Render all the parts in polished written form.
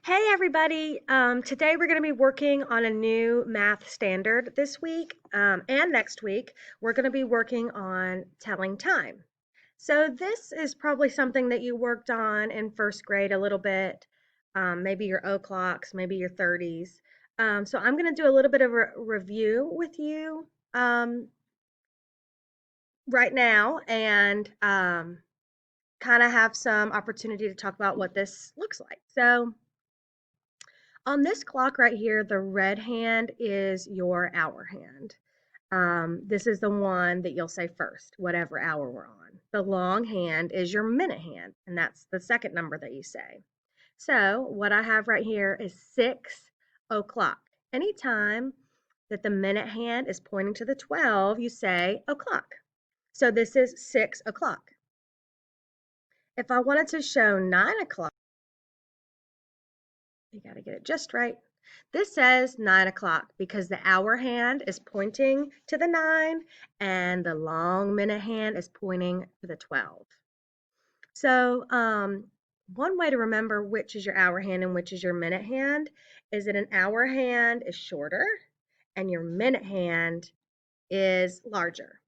Hey everybody! Today we're going to be working on a new math standard this week and next week. We're going to be working on telling time. So this is probably something that you worked on in first grade a little bit, maybe your o'clocks, maybe your 30s. So I'm going to do a little bit of a review with you right now and kind of have some opportunity to talk about what this looks like. So on this clock right here, the red hand is your hour hand. This is the one that you'll say first, whatever hour we're on. The long hand is your minute hand, and that's the second number that you say. So what I have right here is 6 o'clock. Anytime that the minute hand is pointing to the 12, you say o'clock. So this is 6 o'clock. If I wanted to show 9 o'clock, you got to get it just right. This says 9 o'clock because the hour hand is pointing to the 9 and the long minute hand is pointing to the 12. So, one way to remember which is your hour hand and which is your minute hand is that an hour hand is shorter and your minute hand is larger.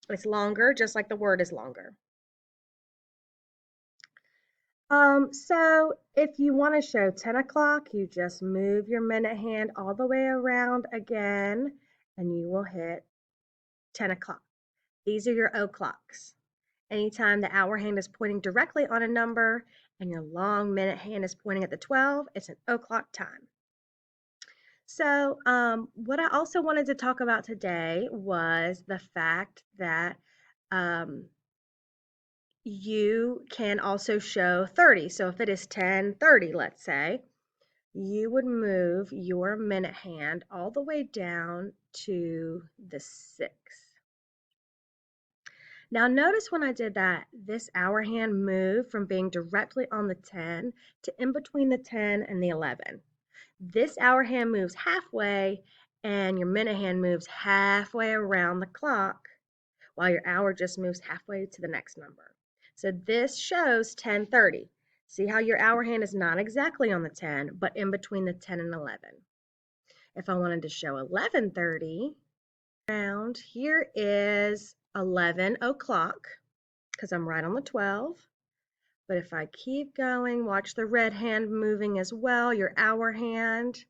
It's longer, just like the word is longer. So if you want to show 10 o'clock, you just move your minute hand all the way around again, and you will hit 10 o'clock. These are your o'clocks. Anytime the hour hand is pointing directly on a number and your long minute hand is pointing at the 12, it's an o'clock time. So what I also wanted to talk about today was the fact that um, you can also show 30. So if it is 10:30, let's say, you would move your minute hand all the way down to the 6. Now notice when I did that, this hour hand moved from being directly on the 10 to in between the 10 and the 11. This hour hand moves halfway and your minute hand moves halfway around the clock while your hour just moves halfway to the next number. So this shows 10:30. See how your hour hand is not exactly on the 10, but in between the 10 and 11. If I wanted to show 11:30, around here is 11 o'clock because I'm right on the 12. But if I keep going, watch the red hand moving as well, your hour hand,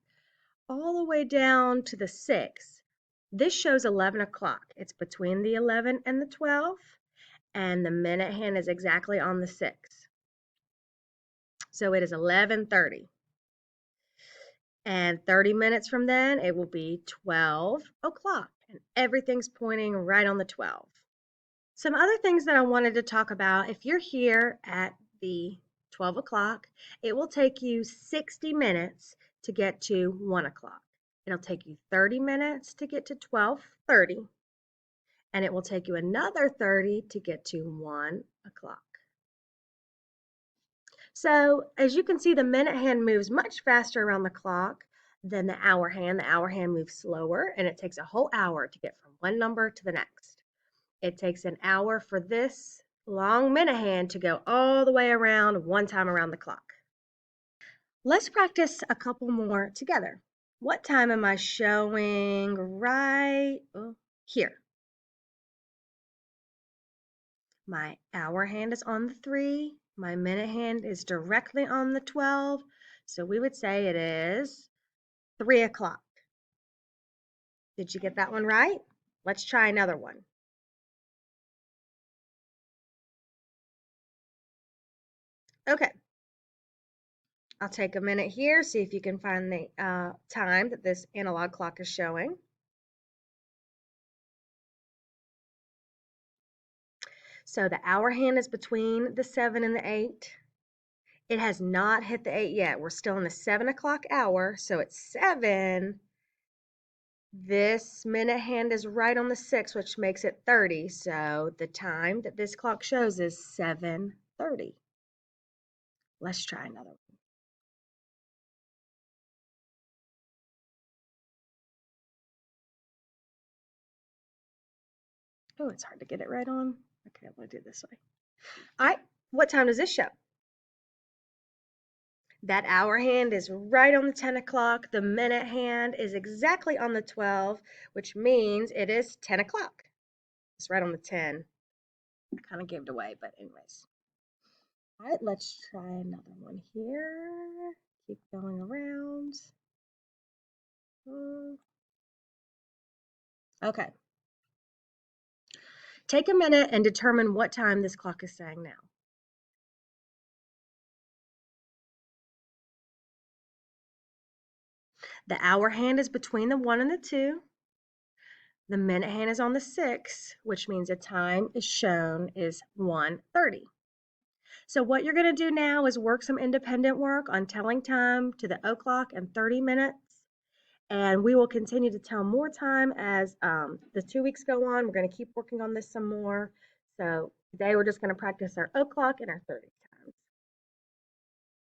all the way down to the 6. This shows 11 o'clock. It's between the 11 and the 12, and the minute hand is exactly on the 6. So it is 11:30. And 30 minutes from then, it will be 12 o'clock, and everything's pointing right on the 12. Some other things that I wanted to talk about, if you're here at the 12 o'clock, it will take you 60 minutes to get to 1 o'clock. It'll take you 30 minutes to get to 12:30, and it will take you another 30 to get to 1 o'clock. So as you can see, the minute hand moves much faster around the clock than the hour hand. The hour hand moves slower, and it takes a whole hour to get from one number to the next. It takes an hour for this long minute hand to go all the way around one time around the clock. Let's practice a couple more together. What time am I showing right here? My hour hand is on the 3. My minute hand is directly on the 12. So we would say it is 3 o'clock. Did you get that one right? Let's try another one. Okay, I'll take a minute here, see if you can find the time that this analog clock is showing. So the hour hand is between the 7 and the 8. It has not hit the 8 yet. We're still in the 7 o'clock hour, so it's 7. This minute hand is right on the 6, which makes it 30. So the time that this clock shows is 7:30. Let's try another one. Oh, it's hard to get it right on. Okay, I'm gonna do it this way. All right, what time does this show? That hour hand is right on the 10 o'clock. The minute hand is exactly on the 12, which means it is 10 o'clock. It's right on the 10. Kind of gave it away, but anyways. All right, let's try another one here. Keep going around. Okay. Take a minute and determine what time this clock is saying now. The hour hand is between the 1 and the 2. The minute hand is on the 6, which means the time is shown is 1:30. So what you're going to do now is work some independent work on telling time to the o'clock and 30 minutes. And we will continue to tell more time as the 2 weeks go on. We're going to keep working on this some more. So today we're just going to practice our o'clock and our 30.